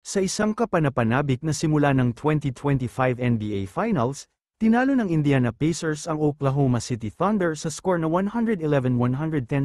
Sa isang kapanapanabik na simula ng 2025 NBA Finals, tinalo ng Indiana Pacers ang Oklahoma City Thunder sa score na 111-110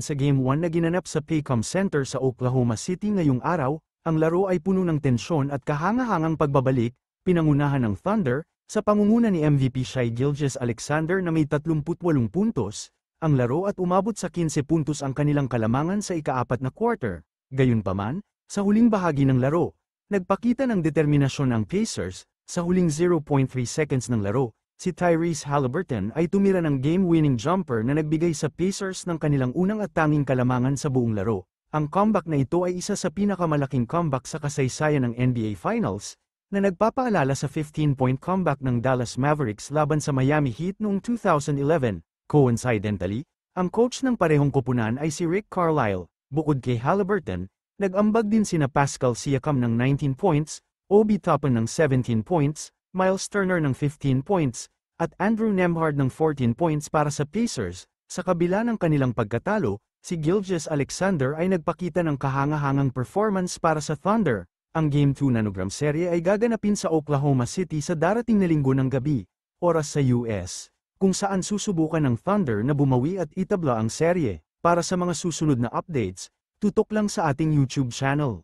sa Game 1 na ginanap sa Paycom Center sa Oklahoma City ngayong araw. Ang laro ay puno ng tensyon at kahangahangang pagbabalik, pinangunahan ng Thunder, sa pangunguna ni MVP Shai Gilgeous-Alexander na may 38 puntos, ang laro at umabot sa 15 puntos ang kanilang kalamangan sa ika-4 na quarter. Gayunpaman, sa huling bahagi ng laro, nagpakita ng determinasyon ang Pacers, sa huling 0.3 seconds ng laro, si Tyrese Haliburton ay tumira ng game-winning jumper na nagbigay sa Pacers ng kanilang unang at tanging kalamangan sa buong laro. Ang comeback na ito ay isa sa pinakamalaking comeback sa kasaysayan ng NBA Finals, na nagpapaalala sa 15-point comeback ng Dallas Mavericks laban sa Miami Heat noong 2011. Coincidentally, ang coach ng parehong koponan ay si Rick Carlisle. Bukod kay Haliburton, nag-ambag din sina Pascal Siakam ng 19 points, Obi Toppin ng 17 points, Miles Turner ng 15 points, at Andrew Nembhard ng 14 points para sa Pacers. Sa kabila ng kanilang pagkatalo, si Gilgeous-Alexander ay nagpakita ng kahangahangang performance para sa Thunder. Ang Game 2 nanogram serye ay gaganapin sa Oklahoma City sa darating na linggo ng gabi, oras sa US, kung saan susubukan ng Thunder na bumawi at itabla ang serye. Para sa mga susunod na updates, tutok lang sa ating YouTube channel.